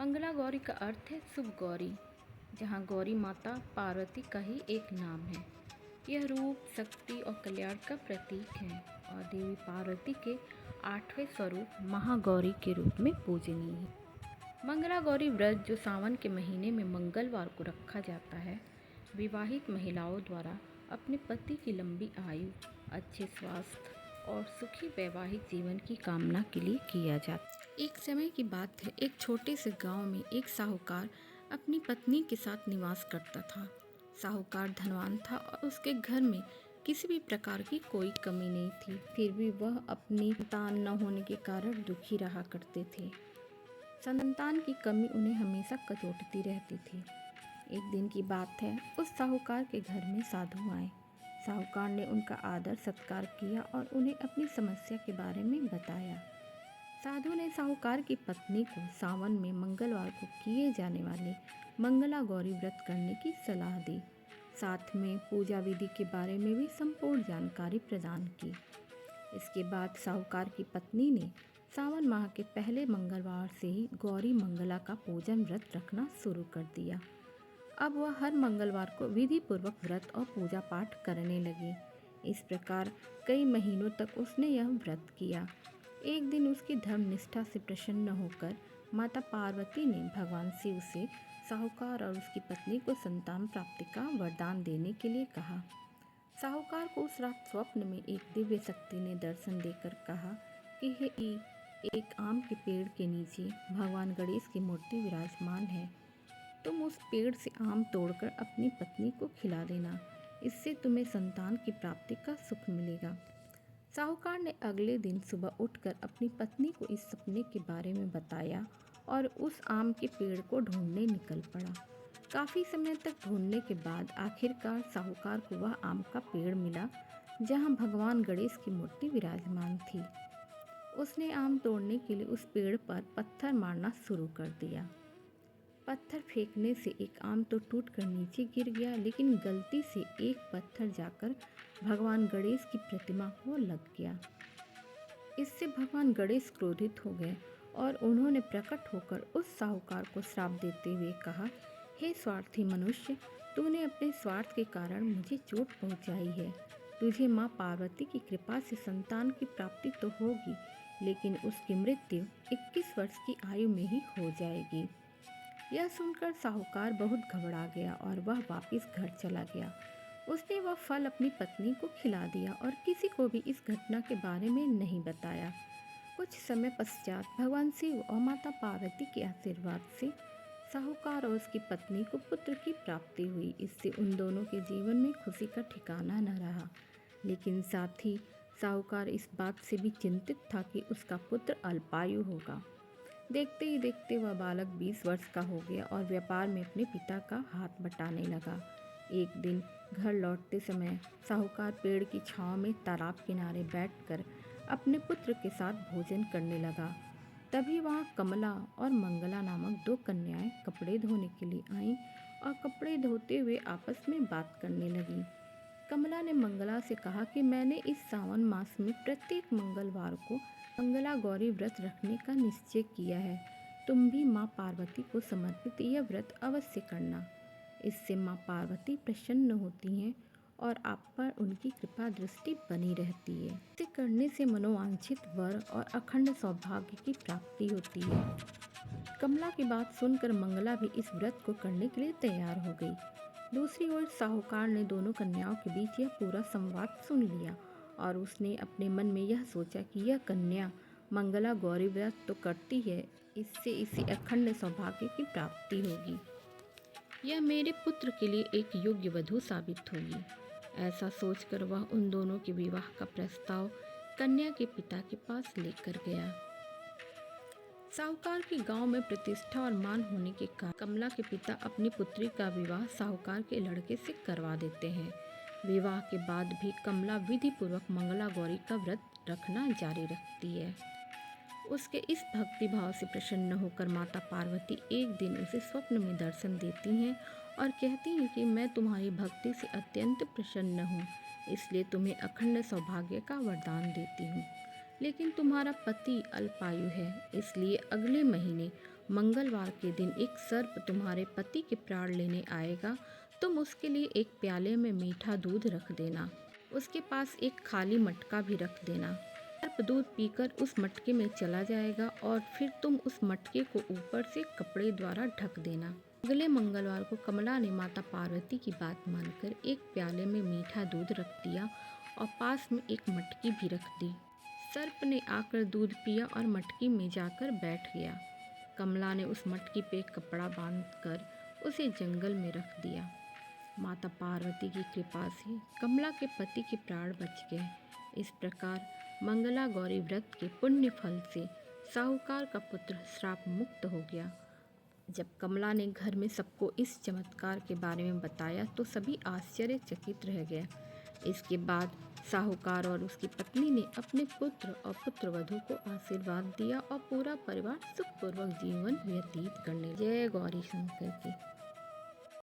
मंगला गौरी का अर्थ है शुभ गौरी, जहाँ गौरी माता पार्वती का ही एक नाम है। यह रूप, शक्ति और कल्याण का प्रतीक है और देवी पार्वती के 8वें स्वरूप महागौरी के रूप में पूजनीय है। मंगला गौरी व्रत, जो सावन के महीने में मंगलवार को रखा जाता है, विवाहित महिलाओं द्वारा अपने पति की लंबी आयु, अच्छे स्वास्थ्य और सुखी वैवाहिक जीवन की कामना के लिए किया जाता है। एक समय की बात है, एक छोटे से गांव में एक साहूकार अपनी पत्नी के साथ निवास करता था। साहूकार धनवान था और उसके घर में किसी भी प्रकार की कोई कमी नहीं थी। फिर भी वह अपनी संतान न होने के कारण दुखी रहा करते थे। संतान की कमी उन्हें हमेशा कचोटती रहती थी। एक दिन की बात है, उस साहूकार के घर में साधु आए। साहूकार ने उनका आदर सत्कार किया और उन्हें अपनी समस्या के बारे में बताया। साधु ने साहूकार की पत्नी को सावन में मंगलवार को किए जाने वाले मंगला गौरी व्रत करने की सलाह दी। साथ में पूजा विधि के बारे में भी संपूर्ण जानकारी प्रदान की। इसके बाद साहूकार की पत्नी ने सावन माह के पहले मंगलवार से ही गौरी मंगला का पूजन व्रत रखना शुरू कर दिया। अब वह हर मंगलवार को विधि पूर्वक व्रत और पूजा पाठ करने लगी। इस प्रकार कई महीनों तक उसने यह व्रत किया। एक दिन उसकी धर्म निष्ठा से प्रसन्न होकर माता पार्वती ने भगवान शिव से साहूकार और उसकी पत्नी को संतान प्राप्ति का वरदान देने के लिए कहा। साहूकार को उस रात स्वप्न में एक दिव्य शक्ति ने दर्शन देकर कहा कि हे एक आम के पेड़ के नीचे भगवान गणेश की मूर्ति विराजमान है। तुम उस पेड़ से आम तोड़कर अपनी पत्नी को खिला देना, इससे तुम्हें संतान की प्राप्ति का सुख मिलेगा। साहूकार ने अगले दिन सुबह उठकर अपनी पत्नी को इस सपने के बारे में बताया और उस आम के पेड़ को ढूंढने निकल पड़ा। काफ़ी समय तक ढूंढने के बाद आखिरकार साहूकार को वह आम का पेड़ मिला जहां भगवान गणेश की मूर्ति विराजमान थी। उसने आम तोड़ने के लिए उस पेड़ पर पत्थर मारना शुरू कर दिया। पत्थर फेंकने से एक आम तो टूटकर नीचे गिर गया, लेकिन गलती से एक पत्थर जाकर भगवान गणेश की प्रतिमा को लग गया। इससे भगवान गणेश क्रोधित हो गए और उन्होंने प्रकट होकर उस साहूकार को श्राप देते हुए कहा, हे स्वार्थी मनुष्य, तूने अपने स्वार्थ के कारण मुझे चोट पहुंचाई है। तुझे माँ पार्वती की कृपा से संतान की प्राप्ति तो होगी, लेकिन उसकी मृत्यु 21 वर्ष की आयु में ही हो जाएगी। यह सुनकर साहूकार बहुत घबरा गया और वह वापस घर चला गया। उसने वह फल अपनी पत्नी को खिला दिया और किसी को भी इस घटना के बारे में नहीं बताया। कुछ समय पश्चात भगवान शिव और माता पार्वती के आशीर्वाद से साहूकार और उसकी पत्नी को पुत्र की प्राप्ति हुई। इससे उन दोनों के जीवन में खुशी का ठिकाना न रहा। लेकिन साथ ही साहूकार इस बात से भी चिंतित था कि उसका पुत्र अल्पायु होगा। देखते ही देखते वह बालक 20 वर्ष का हो गया और व्यापार में अपने पिता का हाथ बटाने लगा। एक दिन घर लौटते समय साहूकार पेड़ की छांव में तालाब किनारे बैठकर अपने पुत्र के साथ भोजन करने लगा। तभी वहाँ कमला और मंगला नामक 2 कन्याएं कपड़े धोने के लिए आईं और कपड़े धोते हुए आपस में बात करने लगीं। कमला ने मंगला से कहा कि मैंने इस सावन मास में प्रत्येक मंगलवार को मंगला गौरी व्रत रखने का निश्चय किया है। तुम भी माँ पार्वती को समर्पित यह व्रत अवश्य करना। इससे माँ पार्वती प्रसन्न होती हैं और आप पर उनकी कृपा दृष्टि बनी रहती है। इसे करने से मनोवांछित वर और अखंड सौभाग्य की प्राप्ति होती है। कमला की बात सुनकर मंगला भी इस व्रत को करने के लिए तैयार हो गई। दूसरी ओर साहूकार ने दोनों कन्याओं के बीच यह पूरा संवाद सुन लिया और उसने अपने मन में यह सोचा कि यह कन्या मंगला गौरी व्रत तो करती है, इससे इसे अखंड सौभाग्य की प्राप्ति होगी। यह मेरे पुत्र के लिए एक योग्य वधू साबित होगी। ऐसा सोचकर वह उन दोनों के विवाह का प्रस्ताव कन्या के पिता के पास लेकर गया। साहूकार के गांव में प्रतिष्ठा और मान होने के कारण कमला के पिता अपनी पुत्री का विवाह साहूकार के लड़के से करवा देते हैं। विवाह के बाद भी कमला विधि पूर्वक मंगला गौरी का व्रत रखना जारी रखती है। उसके इस भक्ति भाव से प्रसन्न होकर माता पार्वती एक दिन उसे स्वप्न में दर्शन देती हैं और कहती हैं कि मैं तुम्हारी भक्ति से अत्यंत प्रसन्न हूँ, इसलिए तुम्हें अखंड सौभाग्य का वरदान देती हूँ। लेकिन तुम्हारा पति अल्पायु है, इसलिए अगले महीने मंगलवार के दिन एक सर्प तुम्हारे पति के प्राण लेने आएगा। तुम उसके लिए एक प्याले में मीठा दूध रख देना। उसके पास एक खाली मटका भी रख देना। सर्प दूध पीकर उस मटके में चला जाएगा और फिर तुम उस मटके को ऊपर से कपड़े द्वारा ढक देना। अगले मंगलवार को कमला ने माता पार्वती की बात मानकर एक प्याले में मीठा दूध रख दिया और पास में एक मटकी भी रख दी। सर्प ने आकर दूध पिया और मटकी में जाकर बैठ गया। कमला ने उस मटकी पे कपड़ा बांधकर उसे जंगल में रख दिया। माता पार्वती की कृपा से कमला के पति के प्राण बच गए। इस प्रकार मंगला गौरी व्रत के पुण्य फल से साहूकार का पुत्र श्राप मुक्त हो गया। जब कमला ने घर में सबको इस चमत्कार के बारे में बताया तो सभी आश्चर्यचकित रह गए। इसके बाद साहूकार और उसकी पत्नी ने अपने पुत्र और पुत्रवधू को आशीर्वाद दिया और पूरा परिवार सुखपूर्वक जीवन व्यतीत करने। जय गौरी शंकर की।